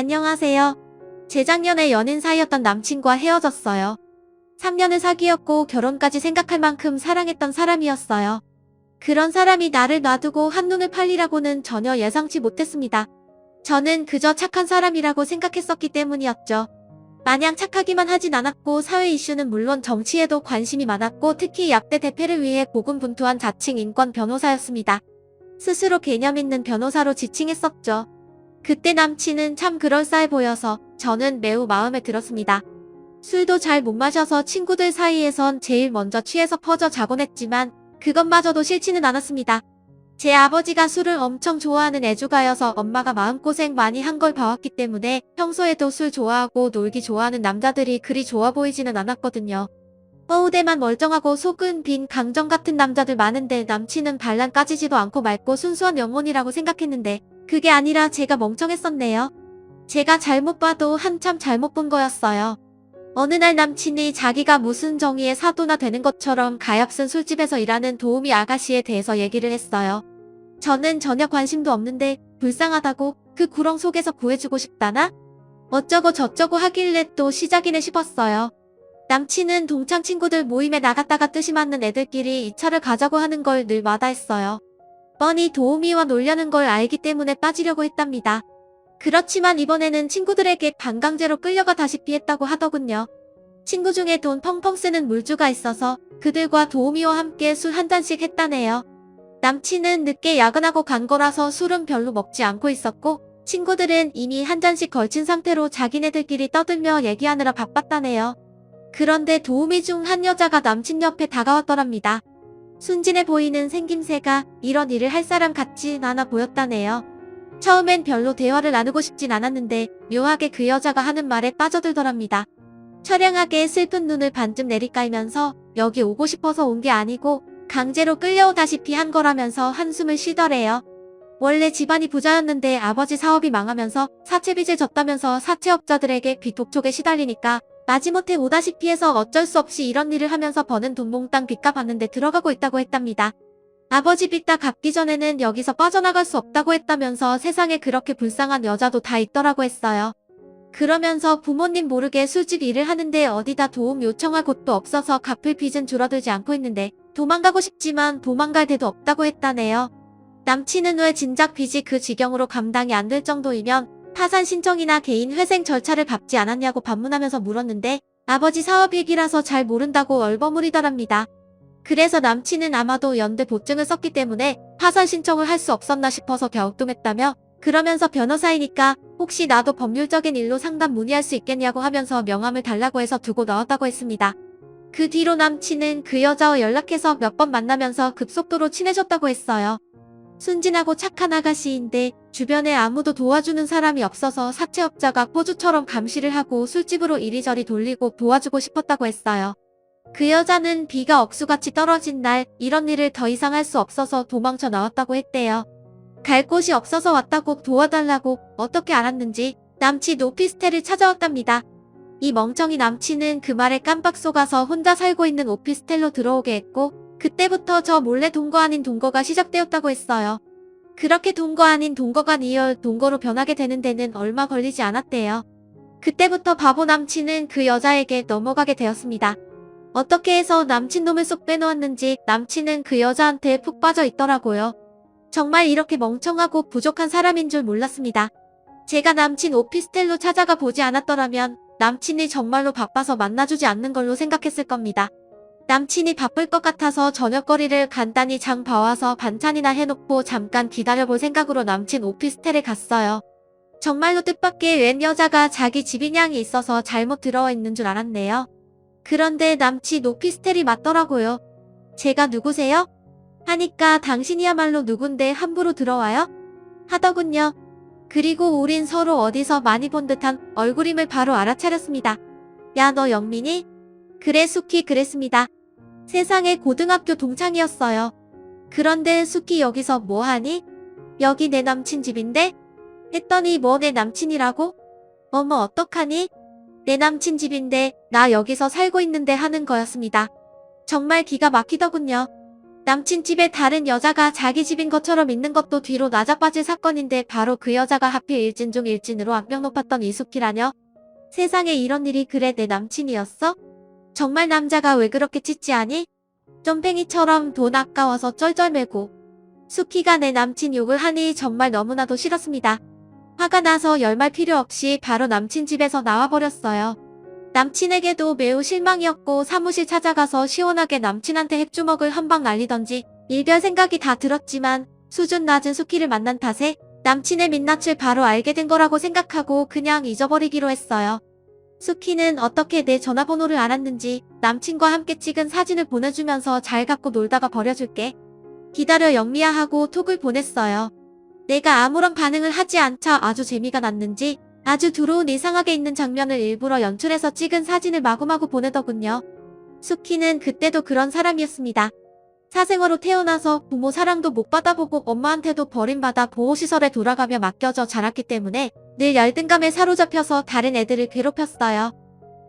안녕하세요. 재작년에 연인 사이였던 남친과 헤어졌어요. 3년을 사귀었고 결혼까지 생각할 만큼 사랑했던 사람이었어요. 그런 사람이 나를 놔두고 한눈을 팔리라고는 전혀 예상치 못했습니다. 저는 그저 착한 사람이라고 생각했었기 때문이었죠. 마냥 착하기만 하진 않았고 사회 이슈는 물론 정치에도 관심이 많았고 특히 약대 대패를 위해 고군분투한 자칭 인권 변호사였습니다. 스스로 개념 있는 변호사로 지칭했었죠. 그때 남친은 참 그럴싸해 보여서 저는 매우 마음에 들었습니다. 술도 잘 못 마셔서 친구들 사이에선 제일 먼저 취해서 퍼져 자곤 했지만 그것마저도 싫지는 않았습니다. 제 아버지가 술을 엄청 좋아하는 애주가여서 엄마가 마음고생 많이 한 걸 봐왔기 때문에 평소에도 술 좋아하고 놀기 좋아하는 남자들이 그리 좋아 보이지는 않았거든요. 허우대만 멀쩡하고 속은 빈 강정 같은 남자들 많은데 남친은 반란 까지지도 않고 맑고 순수한 영혼이라고 생각했는데 그게 아니라 제가 멍청했었네요. 제가 잘못 봐도 한참 잘못 본 거였어요. 어느 날 남친이 자기가 무슨 정의의 사도나 되는 것처럼 가엾은 술집에서 일하는 도우미 아가씨에 대해서 얘기를 했어요. 저는 전혀 관심도 없는데 불쌍하다고 그 구렁 속에서 구해주고 싶다나? 어쩌고 저쩌고 하길래 또 시작이네 싶었어요. 남친은 동창 친구들 모임에 나갔다가 뜻이 맞는 애들끼리 2차를 가자고 하는 걸 늘 마다했어요. 뻔히 도우미와 놀려는 걸 알기 때문에 빠지려고 했답니다. 그렇지만 이번에는 친구들에게 반강제로 끌려가 다시피 했다고 하더군요. 친구 중에 돈 펑펑 쓰는 물주가 있어서 그들과 도우미와 함께 술 한 잔씩 했다네요. 남친은 늦게 야근하고 간 거라서 술은 별로 먹지 않고 있었고 친구들은 이미 한 잔씩 걸친 상태로 자기네들끼리 떠들며 얘기하느라 바빴다네요. 그런데 도우미 중 한 여자가 남친 옆에 다가왔더랍니다. 순진해 보이는 생김새가 이런 일을 할 사람 같진 않아 보였다네요. 처음엔 별로 대화를 나누고 싶진 않았는데 묘하게 그 여자가 하는 말에 빠져들더랍니다. 처량하게 슬픈 눈을 반쯤 내리깔면서 여기 오고 싶어서 온 게 아니고 강제로 끌려오다시피 한 거라면서 한숨을 쉬더래요. 원래 집안이 부자였는데 아버지 사업이 망하면서 사채빚을 졌다면서 사채업자들에게 빚 독촉에 시달리니까 마지못해 오다시피 해서 어쩔 수 없이 이런 일을 하면서 버는 돈 몽땅 빚값 받는데 들어가고 있다고 했답니다. 아버지 빚 다 갚기 전에는 여기서 빠져나갈 수 없다고 했다면서 세상에 그렇게 불쌍한 여자도 다 있더라고 했어요. 그러면서 부모님 모르게 술집 일을 하는데 어디다 도움 요청할 곳도 없어서 갚을 빚은 줄어들지 않고 있는데 도망가고 싶지만 도망갈 데도 없다고 했다네요. 남친은 왜 진작 빚이 그 지경으로 감당이 안 될 정도이면 파산 신청이나 개인 회생 절차를 밟지 않았냐고 반문하면서 물었는데 아버지 사업 얘기라서 잘 모른다고 얼버무리더랍니다. 그래서 남친은 아마도 연대 보증을 썼기 때문에 파산 신청을 할 수 없었나 싶어서 갸우뚱했다며 그러면서 변호사이니까 혹시 나도 법률적인 일로 상담 문의할 수 있겠냐고 하면서 명함을 달라고 해서 두고 나왔다고 했습니다. 그 뒤로 남친은 그 여자와 연락해서 몇 번 만나면서 급속도로 친해졌다고 했어요. 순진하고 착한 아가씨인데 주변에 아무도 도와주는 사람이 없어서 사채업자가 포주처럼 감시를 하고 술집으로 이리저리 돌리고 도와주고 싶었다고 했어요. 그 여자는 비가 억수같이 떨어진 날 이런 일을 더 이상 할 수 없어서 도망쳐 나왔다고 했대요. 갈 곳이 없어서 왔다고 도와달라고 어떻게 알았는지 남친 오피스텔을 찾아왔답니다. 이 멍청이 남친은 그 말에 깜빡 속아서 혼자 살고 있는 오피스텔로 들어오게 했고 그때부터 저 몰래 동거 아닌 동거가 시작되었다고 했어요. 그렇게 동거 아닌 동거가 리얼 동거로 변하게 되는 데는 얼마 걸리지 않았대요. 그때부터 바보 남친은 그 여자에게 넘어가게 되었습니다. 어떻게 해서 남친 놈을 쏙 빼놓았는지 남친은 그 여자한테 푹 빠져 있더라고요. 정말 이렇게 멍청하고 부족한 사람인 줄 몰랐습니다. 제가 남친 오피스텔로 찾아가 보지 않았더라면 남친이 정말로 바빠서 만나주지 않는 걸로 생각했을 겁니다. 남친이 바쁠 것 같아서 저녁거리를 간단히 장 봐와서 반찬이나 해놓고 잠깐 기다려볼 생각으로 남친 오피스텔에 갔어요. 정말로 뜻밖의 웬 여자가 자기 집인양이 있어서 잘못 들어와 있는 줄 알았네요. 그런데 남친 오피스텔이 맞더라고요. 제가 누구세요? 하니까 당신이야말로 누군데 함부로 들어와요? 하더군요. 그리고 우린 서로 어디서 많이 본 듯한 얼굴임을 바로 알아차렸습니다. 야, 너 영민이? 그래, 수키 그랬습니다. 세상에 고등학교 동창이었어요. 그런데 수키 여기서 뭐하니? 여기 내 남친 집인데? 했더니 뭐 내 남친이라고? 어머 어떡하니? 내 남친 집인데 나 여기서 살고 있는데 하는 거였습니다. 정말 기가 막히더군요. 남친 집에 다른 여자가 자기 집인 것처럼 있는 것도 뒤로 나자빠질 사건인데 바로 그 여자가 하필 일진 중 일진으로 악명 높았던 이숙희라뇨? 세상에 이런 일이 그래 내 남친이었어? 정말 남자가 왜 그렇게 찌찌하니? 쫌팽이처럼 돈 아까워서 쩔쩔매고. 숙희가 내 남친 욕을 하니 정말 너무나도 싫었습니다. 화가 나서 열말 필요 없이 바로 남친 집에서 나와버렸어요. 남친에게도 매우 실망이었고 사무실 찾아가서 시원하게 남친한테 핵주먹을 한 방 날리던지 일별 생각이 다 들었지만 수준 낮은 숙희를 만난 탓에 남친의 민낯을 바로 알게 된 거라고 생각하고 그냥 잊어버리기로 했어요. 숙희는 어떻게 내 전화번호를 알았는지 남친과 함께 찍은 사진을 보내주면서 잘 갖고 놀다가 버려줄게. 기다려 영미야 하고 톡을 보냈어요. 내가 아무런 반응을 하지 않자 아주 재미가 났는지 아주 두루운 이상하게 있는 장면을 일부러 연출해서 찍은 사진을 마구마구 보내더군요. 숙희는 그때도 그런 사람이었습니다. 사생아로 태어나서 부모 사랑도 못 받아보고 엄마한테도 버림받아 보호시설에 돌아가며 맡겨져 자랐기 때문에 늘 열등감에 사로잡혀서 다른 애들을 괴롭혔어요.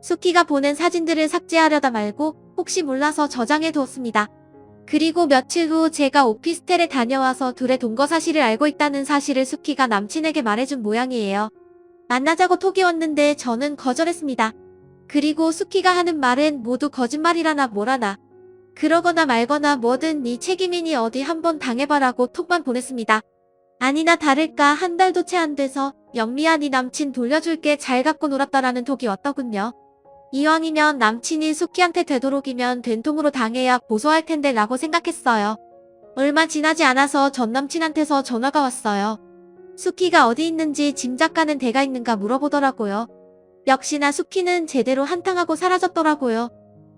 숙희가 보낸 사진들을 삭제하려다 말고 혹시 몰라서 저장해 두었습니다. 그리고 며칠 후 제가 오피스텔에 다녀와서 둘의 동거 사실을 알고 있다는 사실을 숙희가 남친에게 말해준 모양이에요. 만나자고 톡이 왔는데 저는 거절했습니다. 그리고 숙희가 하는 말은 모두 거짓말이라나 뭐라나. 그러거나 말거나 뭐든 네 책임이니 어디 한번 당해봐라고 톡만 보냈습니다. 아니나 다를까 한 달도 채 안 돼서 영미야 네 남친 돌려줄게 잘 갖고 놀았다라는 톡이 왔더군요. 이왕이면 남친이 숙희한테 되도록이면 된통으로 당해야 보소할 텐데 라고 생각했어요. 얼마 지나지 않아서 전 남친한테서 전화가 왔어요. 숙희가 어디 있는지 짐작가는 데가 있는가 물어보더라고요. 역시나 숙희는 제대로 한탕하고 사라졌더라고요.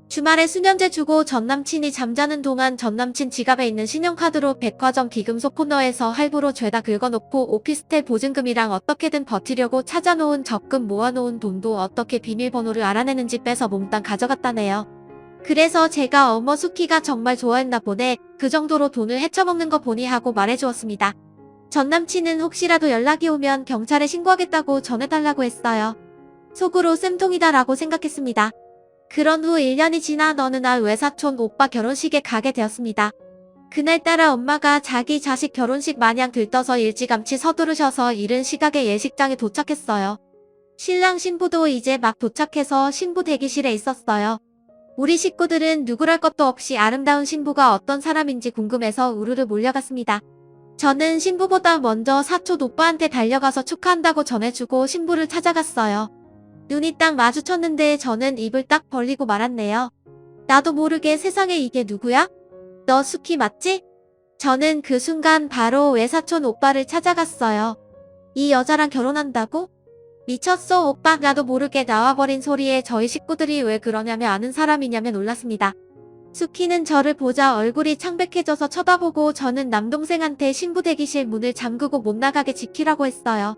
주말에 수면제 주고 전남친이 잠자는 동안 전남친 지갑에 있는 신용카드로 백화점 기금속 코너에서 할부로 죄다 긁어놓고 오피스텔 보증금이랑 어떻게든 버티려고 찾아놓은 적금 모아놓은 돈도 어떻게 비밀번호를 알아내는지 빼서 몽땅 가져갔다네요. 그래서 제가 어머 숙희가 정말 좋아했나 보네. 그 정도로 돈을 헤쳐먹는 거 보니 하고 말해주었습니다. 전남친은 혹시라도 연락이 오면 경찰에 신고하겠다고 전해달라고 했어요. 속으로 쌤통이다 라고 생각했습니다. 그런 후 1년이 지나 어느 날 외사촌 오빠 결혼식에 가게 되었습니다. 그날따라 엄마가 자기 자식 결혼식 마냥 들떠서 일찌감치 서두르셔서 이른 시각에 예식장에 도착했어요. 신랑 신부도 이제 막 도착해서 신부 대기실에 있었어요. 우리 식구들은 누구랄 것도 없이 아름다운 신부가 어떤 사람인지 궁금해서 우르르 몰려갔습니다. 저는 신부보다 먼저 사촌 오빠한테 달려가서 축하한다고 전해주고 신부를 찾아갔어요. 눈이 딱 마주쳤는데 저는 입을 딱 벌리고 말았네요. 나도 모르게 세상에 이게 누구야? 너 숙희 맞지? 저는 그 순간 바로 외사촌 오빠를 찾아갔어요. 이 여자랑 결혼한다고? 미쳤어 오빠. 나도 모르게 나와버린 소리에 저희 식구들이 왜 그러냐며 아는 사람이냐며 놀랐습니다. 숙희는 저를 보자 얼굴이 창백해져서 쳐다보고 저는 남동생한테 신부 대기실 문을 잠그고 못 나가게 지키라고 했어요.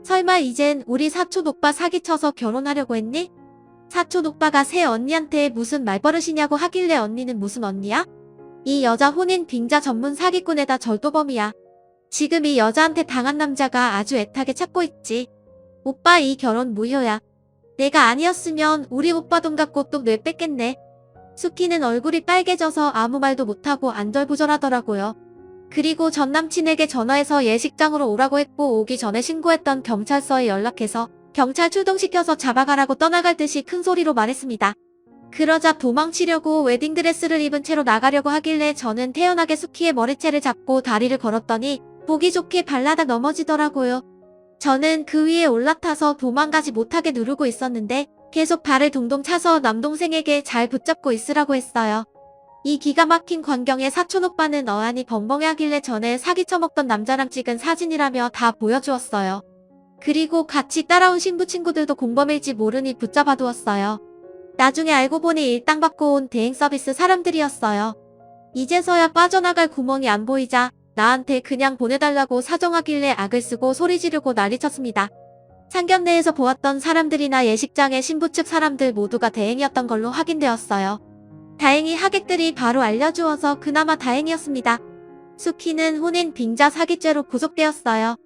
설마 이젠 우리 사촌 오빠 사기쳐서 결혼하려고 했니? 사촌 오빠가 새 언니한테 무슨 말버릇이냐고 하길래 언니는 무슨 언니야? 이 여자 혼인 빙자 전문 사기꾼에다 절도범이야. 지금 이 여자한테 당한 남자가 아주 애타게 찾고 있지. 오빠 이 결혼 무효야. 내가 아니었으면 우리 오빠 돈 갖고 또 뇌 뺐겠네. 숙희는 얼굴이 빨개져서 아무 말도 못하고 안절부절하더라고요. 그리고 전 남친에게 전화해서 예식장으로 오라고 했고 오기 전에 신고했던 경찰서에 연락해서 경찰 출동시켜서 잡아가라고 떠나갈 듯이 큰 소리로 말했습니다. 그러자 도망치려고 웨딩드레스를 입은 채로 나가려고 하길래 저는 태연하게 숙희의 머리채를 잡고 다리를 걸었더니 보기 좋게 발라다 넘어지더라고요. 저는 그 위에 올라타서 도망가지 못하게 누르고 있었는데 계속 발을 동동 차서 남동생에게 잘 붙잡고 있으라고 했어요. 이 기가 막힌 광경에 사촌오빠는 어안이 벙벙해하길래 전에 사기쳐먹던 남자랑 찍은 사진이라며 다 보여주었어요. 그리고 같이 따라온 신부 친구들도 공범일지 모르니 붙잡아두었어요. 나중에 알고 보니 일당 받고 온 대행 서비스 사람들이었어요. 이제서야 빠져나갈 구멍이 안 보이자 나한테 그냥 보내달라고 사정하길래 악을 쓰고 소리 지르고 난리쳤습니다. 상견례에서 보았던 사람들이나 예식장의 신부 측 사람들 모두가 대행이었던 걸로 확인되었어요. 다행히 하객들이 바로 알려주어서 그나마 다행이었습니다. 숙희는 혼인 빙자 사기죄로 구속되었어요.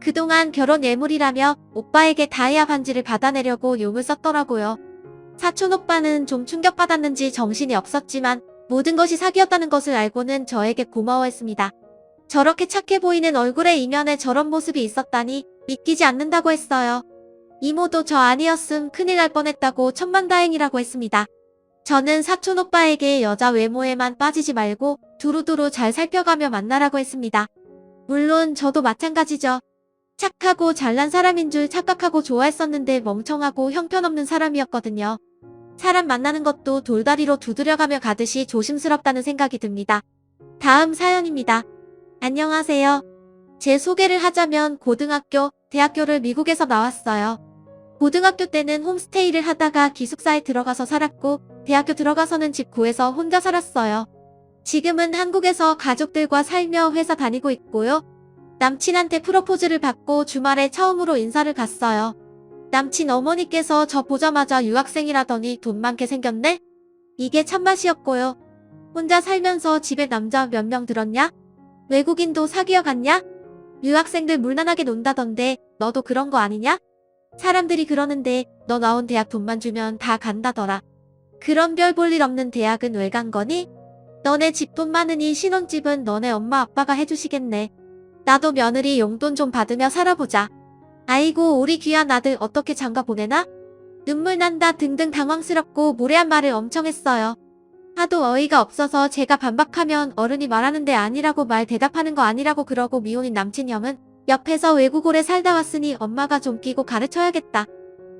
그동안 결혼 예물이라며 오빠에게 다이아 반지를 받아내려고 용을 썼더라고요. 사촌 오빠는 좀 충격받았는지 정신이 없었지만 모든 것이 사기였다는 것을 알고는 저에게 고마워했습니다. 저렇게 착해 보이는 얼굴의 이면에 저런 모습이 있었다니 믿기지 않는다고 했어요. 이모도 저 아니었음 큰일 날 뻔했다고 천만다행이라고 했습니다. 저는 사촌 오빠에게 여자 외모에만 빠지지 말고 두루두루 잘 살펴가며 만나라고 했습니다. 물론 저도 마찬가지죠. 착하고 잘난 사람인 줄 착각하고 좋아했었는데 멍청하고 형편없는 사람이었거든요. 사람 만나는 것도 돌다리로 두드려가며 가듯이 조심스럽다는 생각이 듭니다. 다음 사연입니다. 안녕하세요. 제 소개를 하자면 고등학교, 대학교를 미국에서 나왔어요. 고등학교 때는 홈스테이를 하다가 기숙사에 들어가서 살았고 대학교 들어가서는 집 구해서 혼자 살았어요. 지금은 한국에서 가족들과 살며 회사 다니고 있고요. 남친한테 프로포즈를 받고 주말에 처음으로 인사를 갔어요. 남친 어머니께서 저 보자마자 유학생이라더니 돈 많게 생겼네? 이게 참맛이었고요. 혼자 살면서 집에 남자 몇 명 들었냐? 외국인도 사귀어 갔냐? 유학생들 물난하게 논다던데 너도 그런 거 아니냐? 사람들이 그러는데 너 나온 대학 돈만 주면 다 간다더라. 그런 별 볼 일 없는 대학은 왜 간 거니? 너네 집 돈 많으니 신혼집은 너네 엄마 아빠가 해주시겠네. 나도 며느리 용돈 좀 받으며 살아보자. 아이고 우리 귀한 아들 어떻게 장가 보내나? 눈물 난다 등등 당황스럽고 무례한 말을 엄청 했어요. 하도 어이가 없어서 제가 반박하면 어른이 말하는데 아니라고 말 대답하는 거 아니라고 그러고 미혼인 남친 형은 옆에서 외국 오래 살다 왔으니 엄마가 좀 끼고 가르쳐야겠다.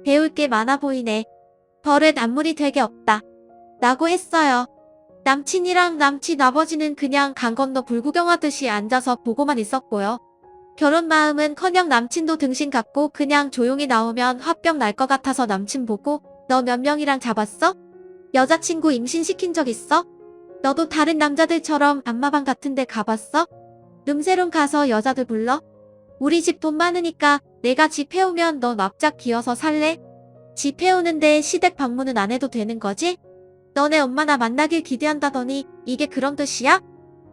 배울 게 많아 보이네. 버릇 안물이 되게 없다. 라고 했어요. 남친이랑 남친 아버지는 그냥 강 건너 불구경하듯이 앉아서 보고만 있었고요. 결혼 마음은커녕 남친도 등신 같고 그냥 조용히 나오면 화병 날 것 같아서 남친 보고 너 몇 명이랑 잡았어? 여자친구 임신시킨 적 있어? 너도 다른 남자들처럼 안마방 같은 데 가봤어? 룸세롱 가서 여자들 불러? 우리 집 돈 많으니까 내가 집 해오면 너 납작 기어서 살래? 집 해오는데 시댁 방문은 안 해도 되는 거지? 너네 엄마 나 만나길 기대한다더니 이게 그런 뜻이야?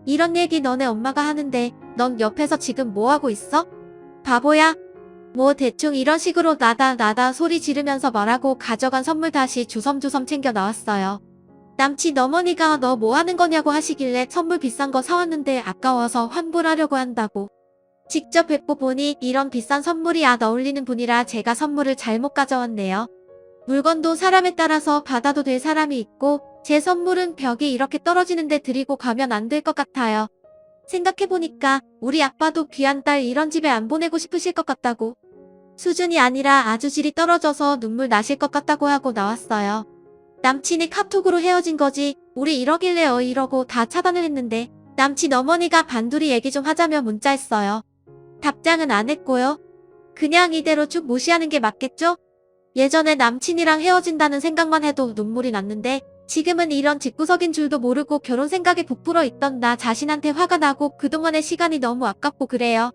이런 얘기 너네 엄마가 하는데 넌 옆에서 지금 뭐하고 있어? 바보야? 뭐 대충 이런 식으로 나다 소리 지르면서 말하고 가져간 선물 다시 주섬주섬 챙겨 나왔어요. 남친 어머니가 너 뭐 하는 거냐고 하시길래 선물 비싼 거 사왔는데 아까워서 환불하려고 한다고. 직접 뵙고 보니 이런 비싼 선물이 안 어울리는 분이라 제가 선물을 잘못 가져왔네요. 물건도 사람에 따라서 받아도 될 사람이 있고 제 선물은 벽이 이렇게 떨어지는데 드리고 가면 안 될 것 같아요. 생각해보니까 우리 아빠도 귀한 딸 이런 집에 안 보내고 싶으실 것 같다고. 수준이 아니라 아주 질이 떨어져서 눈물 나실 것 같다고 하고 나왔어요. 남친이 카톡으로 헤어진 거지 우리 이러길래 이러고 다 차단을 했는데 남친 어머니가 단둘이 얘기 좀 하자며 문자했어요. 답장은 안 했고요. 그냥 이대로 쭉 무시하는 게 맞겠죠? 예전에 남친이랑 헤어진다는 생각만 해도 눈물이 났는데 지금은 이런 집구석인 줄도 모르고 결혼 생각에 부풀어 있던 나 자신한테 화가 나고 그동안의 시간이 너무 아깝고 그래요.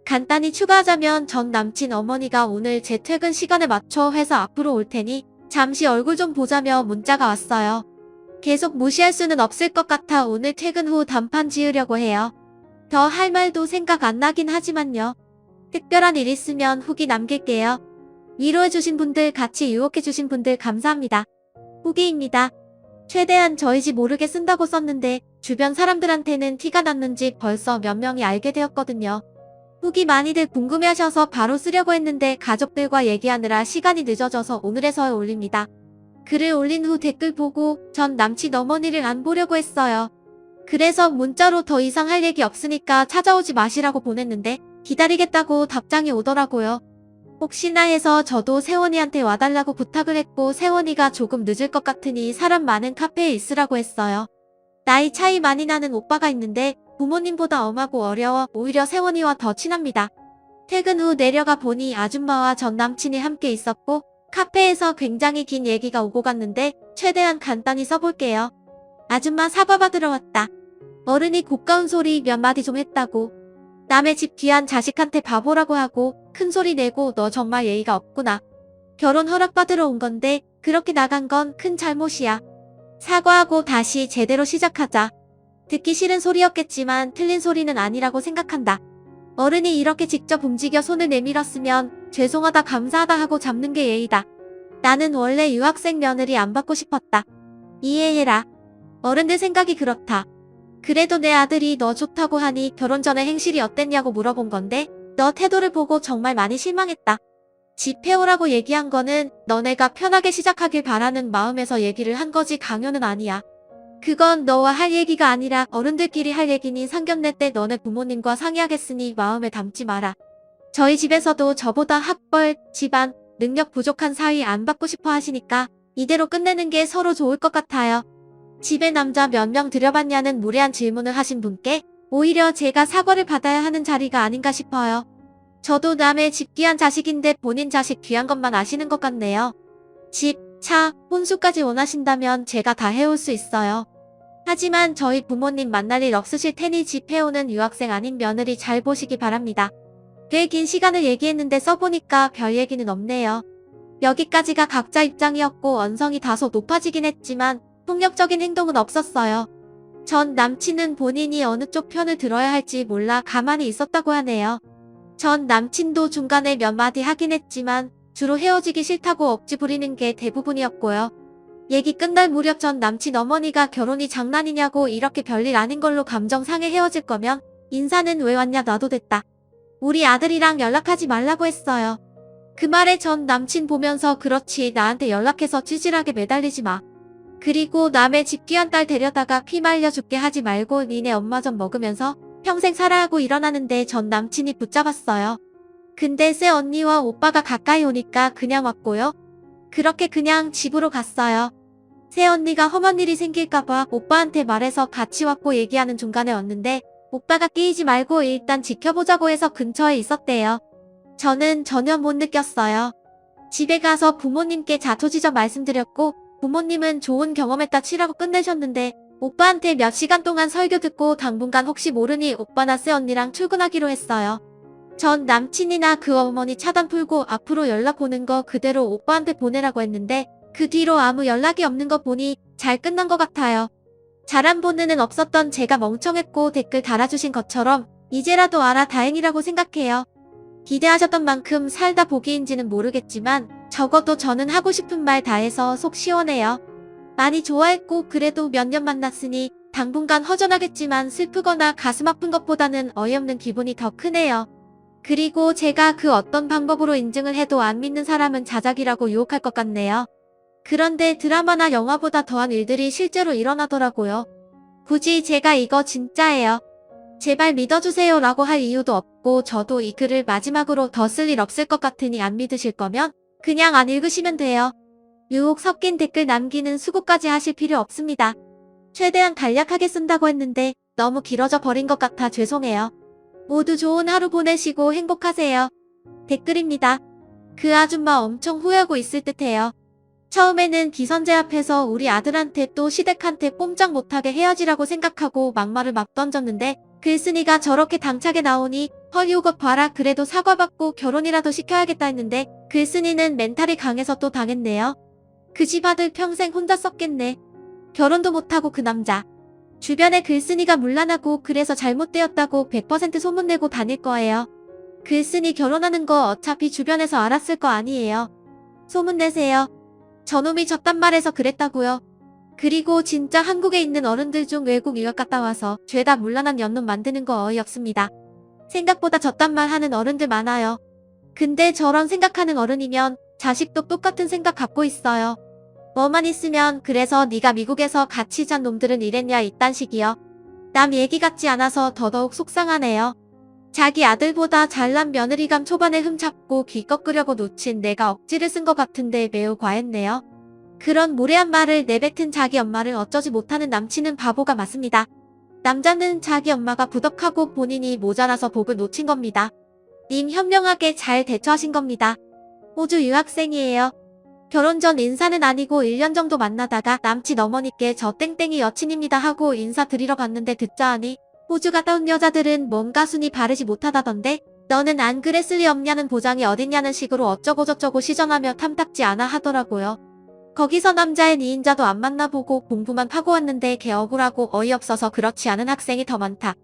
간단히 추가하자면 전 남친 어머니가 오늘 제 퇴근 시간에 맞춰 회사 앞으로 올 테니 잠시 얼굴 좀 보자며 문자가 왔어요. 계속 무시할 수는 없을 것 같아 오늘 퇴근 후 단판 지으려고 해요. 더 할 말도 생각 안 나긴 하지만요. 특별한 일 있으면 후기 남길게요. 위로해주신 분들 같이 유혹해주신 분들 감사합니다. 후기입니다. 최대한 저희지 모르게 쓴다고 썼는데 주변 사람들한테는 티가 났는지 벌써 몇 명이 알게 되었거든요. 후기 많이들 궁금해하셔서 바로 쓰려고 했는데 가족들과 얘기하느라 시간이 늦어져서 오늘에서 올립니다. 글을 올린 후 댓글 보고 전 남친 어머니를 안 보려고 했어요. 그래서 문자로 더 이상 할 얘기 없으니까 찾아오지 마시라고 보냈는데 기다리겠다고 답장이 오더라고요. 혹시나 해서 저도 세원이한테 와달라고 부탁을 했고 세원이가 조금 늦을 것 같으니 사람 많은 카페에 있으라고 했어요. 나이 차이 많이 나는 오빠가 있는데 부모님보다 엄하고 어려워 오히려 세원이와 더 친합니다. 퇴근 후 내려가 보니 아줌마와 전 남친이 함께 있었고 카페에서 굉장히 긴 얘기가 오고 갔는데 최대한 간단히 써볼게요. 아줌마 사과 받으러 왔다. 어른이 고가운 소리 몇 마디 좀 했다고. 남의 집 귀한 자식한테 바보라고 하고 큰 소리 내고 너 정말 예의가 없구나. 결혼 허락받으러 온 건데 그렇게 나간 건 큰 잘못이야. 사과하고 다시 제대로 시작하자. 듣기 싫은 소리였겠지만 틀린 소리는 아니라고 생각한다. 어른이 이렇게 직접 움직여 손을 내밀었으면 죄송하다 감사하다 하고 잡는 게 예의다. 나는 원래 유학생 며느리 안 받고 싶었다. 이해해라. 어른들 생각이 그렇다. 그래도 내 아들이 너 좋다고 하니 결혼 전에 행실이 어땠냐고 물어본 건데 너 태도를 보고 정말 많이 실망했다. 집 해오라고 얘기한 거는 너네가 편하게 시작하길 바라는 마음에서 얘기를 한 거지 강요는 아니야. 그건 너와 할 얘기가 아니라 어른들끼리 할 얘기니 상견례 때 너네 부모님과 상의하겠으니 마음에 담지 마라. 저희 집에서도 저보다 학벌, 집안, 능력 부족한 사위 안 받고 싶어 하시니까 이대로 끝내는 게 서로 좋을 것 같아요. 집에 남자 몇 명 들여봤냐는 무례한 질문을 하신 분께 오히려 제가 사과를 받아야 하는 자리가 아닌가 싶어요. 저도 남의 집 귀한 자식인데 본인 자식 귀한 것만 아시는 것 같네요. 집, 차, 혼수까지 원하신다면 제가 다 해올 수 있어요. 하지만 저희 부모님 만날 일 없으실 테니 집 해오는 유학생 아닌 며느리 잘 보시기 바랍니다. 꽤 긴 시간을 얘기했는데 써보니까 별 얘기는 없네요. 여기까지가 각자 입장이었고 언성이 다소 높아지긴 했지만 폭력적인 행동은 없었어요. 전 남친은 본인이 어느 쪽 편을 들어야 할지 몰라 가만히 있었다고 하네요. 전 남친도 중간에 몇 마디 하긴 했지만 주로 헤어지기 싫다고 억지 부리는 게 대부분이었고요. 얘기 끝날 무렵 전 남친 어머니가 결혼이 장난이냐고 이렇게 별일 아닌 걸로 감정 상해 헤어질 거면 인사는 왜 왔냐 놔도 됐다. 우리 아들이랑 연락하지 말라고 했어요. 그 말에 전 남친 보면서 그렇지 나한테 연락해서 찌질하게 매달리지 마. 그리고 남의 집 귀한 딸 데려다가 피 말려 죽게 하지 말고 니네 엄마 좀 먹으면서 평생 살아 하고 일어나는데 전 남친이 붙잡았어요. 근데 새 언니와 오빠가 가까이 오니까 그냥 왔고요. 그렇게 그냥 집으로 갔어요. 새 언니가 험한 일이 생길까봐 오빠한테 말해서 같이 왔고 얘기하는 중간에 왔는데 오빠가 끼이지 말고 일단 지켜보자고 해서 근처에 있었대요. 저는 전혀 못 느꼈어요. 집에 가서 부모님께 자초지적 말씀드렸고 부모님은 좋은 경험했다 치라고 끝내셨는데 오빠한테 몇 시간 동안 설교 듣고 당분간 혹시 모르니 오빠나 새 언니랑 출근하기로 했어요. 전 남친이나 그 어머니 차단 풀고 앞으로 연락 오는 거 그대로 오빠한테 보내라고 했는데 그 뒤로 아무 연락이 없는 거 보니 잘 끝난 것 같아요. 잘한 본능은 없었던 제가 멍청했고 댓글 달아주신 것처럼 이제라도 알아 다행이라고 생각해요. 기대하셨던 만큼 살다 보기인지는 모르겠지만 적어도 저는 하고 싶은 말 다 해서 속 시원해요. 많이 좋아했고 그래도 몇 년 만났으니 당분간 허전하겠지만 슬프거나 가슴 아픈 것보다는 어이없는 기분이 더 크네요. 그리고 제가 그 어떤 방법으로 인증을 해도 안 믿는 사람은 자작이라고 유혹할 것 같네요. 그런데 드라마나 영화보다 더한 일들이 실제로 일어나더라고요. 굳이 제가 이거 진짜예요. 제발 믿어주세요 라고 할 이유도 없고 저도 이 글을 마지막으로 더 쓸 일 없을 것 같으니 안 믿으실 거면 그냥 안 읽으시면 돼요. 유혹 섞인 댓글 남기는 수고까지 하실 필요 없습니다. 최대한 간략하게 쓴다고 했는데 너무 길어져 버린 것 같아 죄송해요. 모두 좋은 하루 보내시고 행복하세요. 댓글입니다. 그 아줌마 엄청 후회하고 있을 듯해요. 처음에는 기선제 앞에서 우리 아들한테 또 시댁한테 꼼짝 못하게 헤어지라고 생각하고 막말을 막 던졌는데 글쓴이가 저렇게 당차게 나오니 헐 이거 봐라 그래도 사과받고 결혼이라도 시켜야겠다 했는데 글쓴이는 멘탈이 강해서 또 당했네요. 그 집 아들 평생 혼자 썼겠네. 결혼도 못하고 그 남자. 주변에 글쓴이가 문란하고 그래서 잘못되었다고 100% 소문내고 다닐 거예요. 글쓴이 결혼하는 거 어차피 주변에서 알았을 거 아니에요. 소문내세요. 저놈이 저딴 말해서 그랬다고요. 그리고 진짜 한국에 있는 어른들 중 외국 유학 갔다 와서 죄다 문란한 연놈 만드는 거 어이없습니다. 생각보다 저딴 말 하는 어른들 많아요. 근데 저런 생각하는 어른이면 자식도 똑같은 생각 갖고 있어요. 뭐만 있으면 그래서 네가 미국에서 같이 잔 놈들은 이랬냐 이딴 식이요. 남 얘기 같지 않아서 더더욱 속상하네요. 자기 아들보다 잘난 며느리감 초반에 흠잡고 귀 꺾으려고 놓친 내가 억지를 쓴 것 같은데 매우 과했네요. 그런 무례한 말을 내뱉은 자기 엄마를 어쩌지 못하는 남친은 바보가 맞습니다. 남자는 자기 엄마가 부덕하고 본인이 모자라서 복을 놓친 겁니다. 님 현명하게 잘 대처하신 겁니다. 호주 유학생이에요. 결혼 전 인사는 아니고 1년 정도 만나다가 남친 어머니께 저 땡땡이 여친입니다 하고 인사드리러 갔는데 듣자 하니 호주 갔다 온 여자들은 뭔가 순위 바르지 못하다던데 너는 안 그랬을 리 없냐는 보장이 어딨냐는 식으로 어쩌고저쩌고 시전하며 탐탁지 않아 하더라고요. 거기서 남자의 2인자도 안 만나보고 공부만 하고 왔는데 걔 억울하고 어이없어서 그렇지 않은 학생이 더 많다.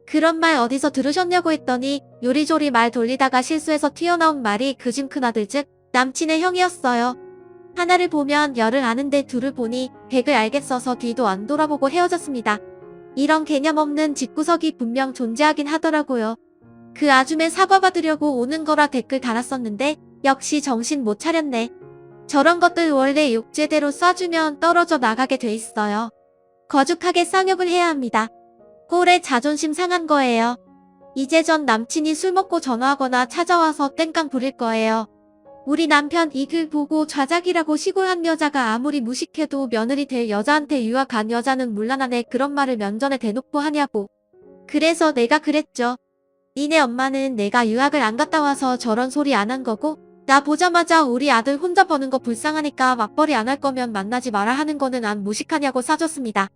그런 말 어디서 들으셨냐고 했더니 요리조리 말 돌리다가 실수해서 튀어나온 말이 그 집 큰아들 즉 남친의 형이었어요. 하나를 보면 열을 아는데 둘을 보니 백을 알겠어서 뒤도 안 돌아보고 헤어졌습니다. 이런 개념 없는 집구석이 분명 존재하긴 하더라고요. 그 아줌에 사과받으려고 오는 거라 댓글 달았었는데 역시 정신 못 차렸네. 저런 것들 원래 욕 제대로 쏴주면 떨어져 나가게 돼 있어요. 거죽하게 쌍욕을 해야 합니다. 꼴에 자존심 상한 거예요. 이제 전 남친이 술 먹고 전화하거나 찾아와서 땡깡 부릴 거예요. 우리 남편 이 글 보고 좌작이라고 시골한 여자가 아무리 무식해도 며느리 될 여자한테 유학 간 여자는 물란하네 그런 말을 면전에 대놓고 하냐고. 그래서 내가 그랬죠. 니네 엄마는 내가 유학을 안 갔다 와서 저런 소리 안 한 거고 나 보자마자 우리 아들 혼자 버는 거 불쌍하니까 맞벌이 안 할 거면 만나지 마라 하는 거는 안 무식하냐고 싸줬습니다.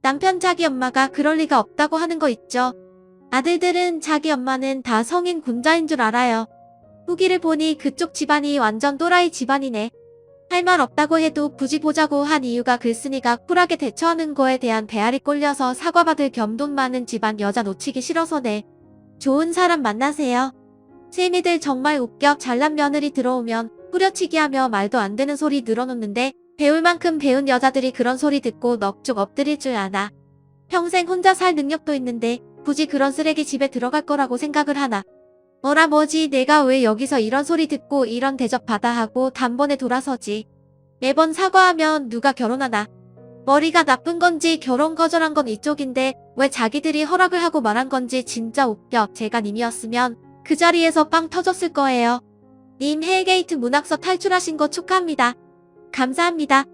남편 자기 엄마가 그럴 리가 없다고 하는 거 있죠. 아들들은 자기 엄마는 다 성인 군자인 줄 알아요. 후기를 보니 그쪽 집안이 완전 또라이 집안이네. 할 말 없다고 해도 굳이 보자고 한 이유가 글쓴이가 쿨하게 대처하는 거에 대한 배알이 꼴려서 사과받을 겸 돈 많은 집안 여자 놓치기 싫어서네. 좋은 사람 만나세요. 세미들 정말 웃겨. 잘난 며느리 들어오면 후려치기 하며 말도 안 되는 소리 늘어놓는데 배울 만큼 배운 여자들이 그런 소리 듣고 넋쭉 엎드릴 줄 아나. 평생 혼자 살 능력도 있는데 굳이 그런 쓰레기 집에 들어갈 거라고 생각을 하나. 뭐라 뭐지 내가 왜 여기서 이런 소리 듣고 이런 대접 받아 하고 단번에 돌아서지. 매번 사과하면 누가 결혼하나. 머리가 나쁜 건지 결혼 거절한 건 이쪽인데 왜 자기들이 허락을 하고 말한 건지 진짜 웃겨. 제가 님이었으면 그 자리에서 빵 터졌을 거예요. 님 헬게이트 문학서 탈출하신 거 축하합니다. 감사합니다.